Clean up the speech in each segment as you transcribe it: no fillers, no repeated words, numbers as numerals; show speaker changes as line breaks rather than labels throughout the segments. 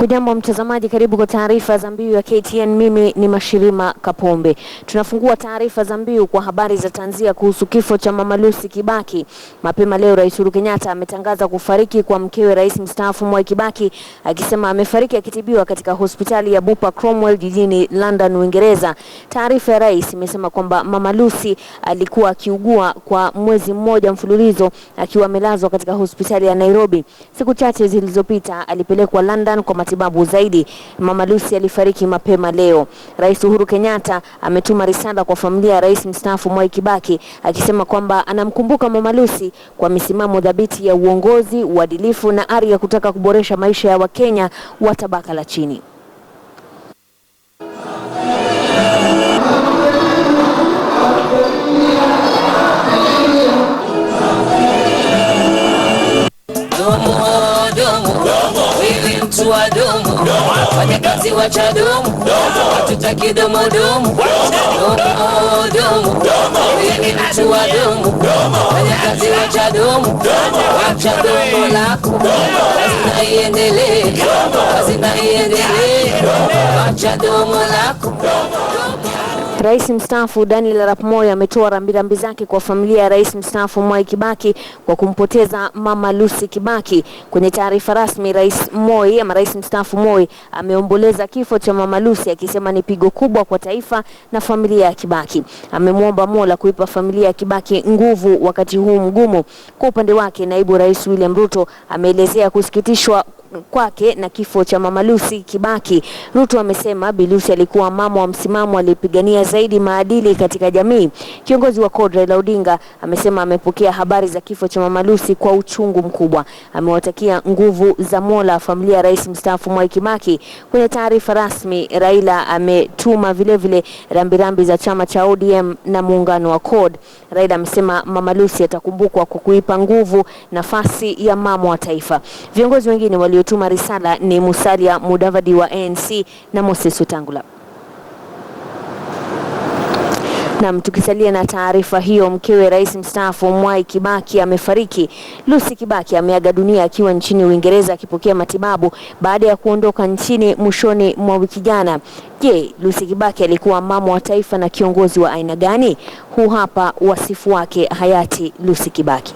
Hujambo mtazamaji, karibu kwa taarifa za mbiu ya KTN. Mimi ni Mashirima Kapombe. Tunafungua taarifa za mbiu kwa habari za tanzia kuhusu kifo cha Mama Lucy Kibaki. Mapema leo Rais Uhuru Kenyatta ametangaza kufariki kwa mkewe Rais mstaafu Mwai Kibaki, akisema amefariki akitibiwa katika hospitali ya Bupa Cromwell jijini London, Uingereza. Taarifa ya rais imesema kwamba Mama Lucy alikuwa akiugua kwa mwezi mmoja mfululizo akiwa amelazwa katika hospitali ya Nairobi. Siku chache zilizopita alipelekwa London kwa matibabu zaidi. Mama Lucy alifariki mapema leo. Rais Uhuru Kenyatta ametuma risala kwa familia ya Rais mstaafu Mwai Kibaki akisema kwamba anamkumbuka Mama Lucy kwa misimamo dhabiti ya uongozi, uadilifu na ari ya kutaka kuboresha maisha ya Wakenya wa tabaka la chini.
Fanya kazi wacha domo, hatutaki domo domo. Wewe mtu wa domo, fanya kazi wacha domo, wacha domo lako. Kazi iendelee, kazi iendelee, wacha domo lako.
Rais mstaafu Daniel Arap Moi ametoa rambirambi zake kwa familia ya Rais mstaafu Mwai Kibaki kwa kumpoteza Mama Lucy Kibaki. Kwenye taarifa rasmi, Rais mstaafu Moi ameomboleza kifo cha Mama Lucy akisema ni pigo kubwa kwa taifa na familia ya Kibaki. Amemwomba Mola kuipa familia ya Kibaki nguvu wakati huu mgumu. Kwa upande wake, Naibu Rais William Ruto ameelezea kusikitishwa kwake na kifo cha Mama Lucy Kibaki. Ruto amesema Bi Lucy alikuwa mama wa msimamo aliyepigania zaidi maadili katika jamii. Kiongozi wa CORD Raila Odinga amesema amepokea habari za kifo cha Mama Lucy kwa uchungu mkubwa. Amewatakia nguvu za Mola familia ya Rais mstaafu Mwai Kibaki. Kwenye taarifa rasmi, Raila ametuma vile rambirambi za chama cha ODM na muungano wa CORD. Raila amesema Mama Lucy atakumbukwa kwa kuipa nguvu nafasi ya mama wa taifa. Viongozi wengine waliotuma risala ni Musalia Mudavadi wa ANC na Moses Wetangula. Na tukisalia na taarifa hiyo, mkewe Rais mstaafu Mwai Kibaki amefariki. Lucy Kibaki ameaga dunia akiwa nchini Uingereza akipokea matibabu baada ya kuondoka nchini mwishoni mwa wiki jana. Je, Lucy Kibaki alikuwa mama wa taifa na kiongozi wa aina gani? Huu hapa wasifu wake hayati Lucy Kibaki.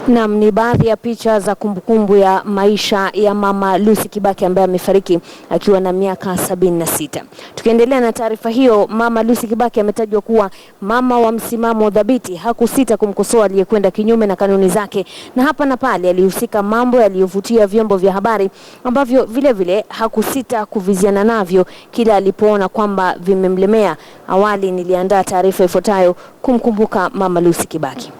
Naam, ni baadhi ya picha za kumbukumbu ya maisha ya Mama Lucy Kibaki ambaye amefariki akiwa na miaka 76. Tukiendelea na taarifa hiyo, Mama Lucy Kibaki ametajwa kuwa mama wa msimamo dhabiti, hakusita kumkosoa aliyekwenda kinyume na kanuni zake, na hapa na pale alihusika mambo yaliyovutia vyombo vya habari ambavyo vile hakusita kuviziana navyo kila alipoona kwamba vimemlemea. Awali niliandaa taarifa ifuatayo kumkumbuka Mama Lucy Kibaki.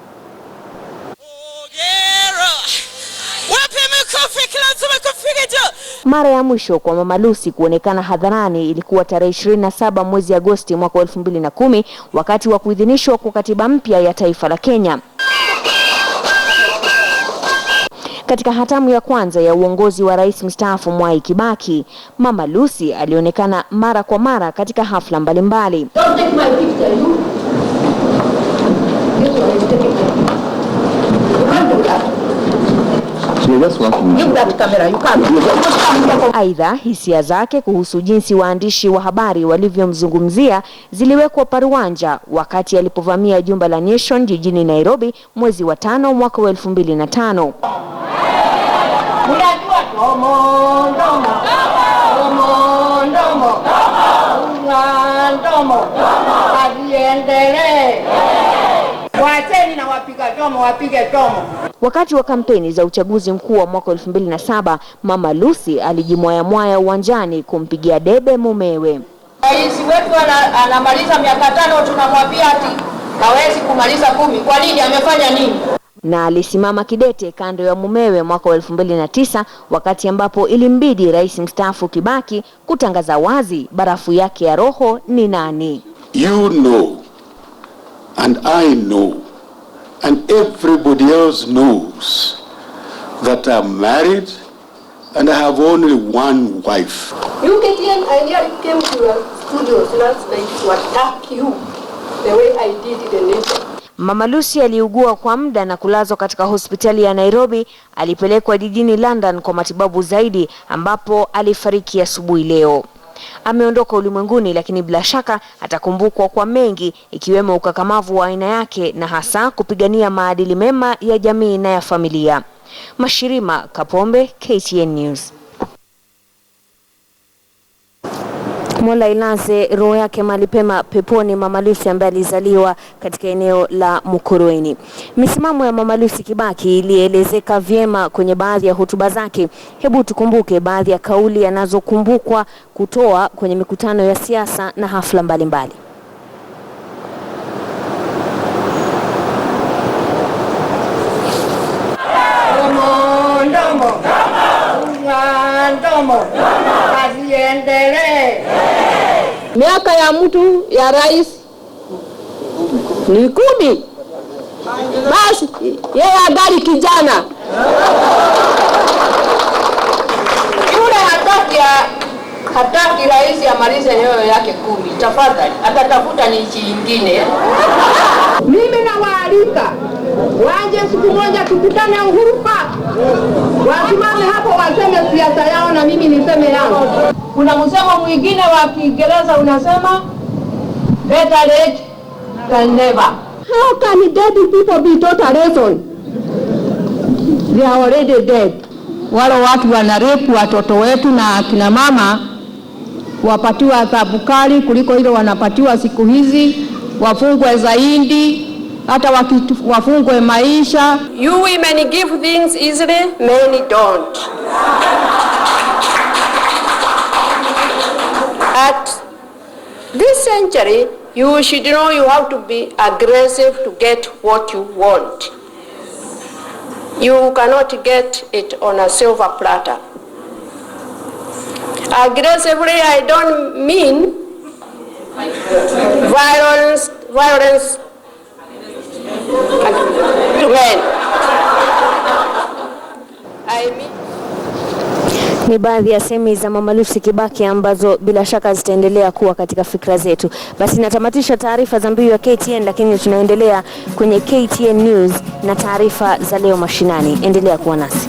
Mara ya mwisho kwa Mama Lucy kuonekana hadharani ilikuwa tarehe 27 mwezi Agosti mwaka 2010 wakati wa kuidhinishwa kwa katiba mpya ya taifa la Kenya. Katika hatamu ya kwanza ya uongozi wa Rais mstaafu Mwai Kibaki, Mama Lucy alionekana mara kwa mara katika hafla mbalimbali. Aidha, hisia zake kuhusu jinsi waandishi wa habari walivyomzungumzia ziliwekwa paruanja wakati alipovamia jumba la Nation jijini Nairobi mwezi wa 5 mwaka 2005. Wakati wa kampeni za uchaguzi mkuu wa mwaka 2007, Mama Lucy alijimwaya uwanjani kumpigia debe mumewe.
Rais wetu anamaliza miaka 5, tunamwambia ati hawezi kumaliza 10. Kwa nini? Amefanya nini?
Na alisimama kidete kando ya mumewe mwaka 2009 wakati ambapo ilimbidi Rais mstaafu Kibaki kutangaza wazi barafu yake ya roho ni nani.
You know, and I know, and everybody else knows that I'm married and I have only one wife.
You came to your studios last night to attack you the way I did the nation.
Mama Lucy aliugua kwa muda na kulazwa katika hospitali ya Nairobi. Alipelekwa jijini London kwa matibabu zaidi ambapo alifariki asubuhi leo. Ameondoka ulimwenguni, lakini bila shaka atakumbukwa kwa mengi ikiwemo ukakamavu wa aina yake na hasa kupigania maadili mema ya jamii na ya familia. Mashirima Kapombe, KTN News. Mola ilaze roho yake mahali pema peponi Mama Lucy ambaye alizaliwa katika eneo la Mukurweini. Misimamo ya Mama Lucy Kibaki ilielezeka vyema kwenye baadhi ya hotuba zake. Hebu tukumbuke baadhi ya kauli anazokumbukwa kutoa kwenye mikutano ya siasa na hafla mbalimbali.
Miaka ya mtu ya rais ni 10. Basi yeye angali kijana.
Yule hataki rais amalize leo yake 10. Tafadhali atatafuta nchi nyingine.
Mimi nawaalika waje siku moja tukutane Uhuru Park. Wasimame hapo waseme siasa yao na mimi niseme yangu. Kuna msemo mwingine wa Kiingereza unasema better late than never. How can dead people be taught a lesson? They are already dead. Wale watu wanarepu watoto wetu na akina mama wapatiwa adhabu kali kuliko ile wanapatiwa siku hizi, wafungwe zaidi, hata wafungwe maisha.
You women give things easily, many don't. At this century, you should know you have to be aggressive to get what you want. You cannot get it on a silver platter. Aggressively, I don't mean violence to men. I mean,
ni baadhi ya semi za Mama Lucy Kibaki ambazo bila shaka zitaendelea kuwa katika fikra zetu. Basi natamatisha taarifa za mbiu ya KTN, lakini tunaendelea kwenye KTN News na taarifa za leo mashinani. Endelea kuwa nasi.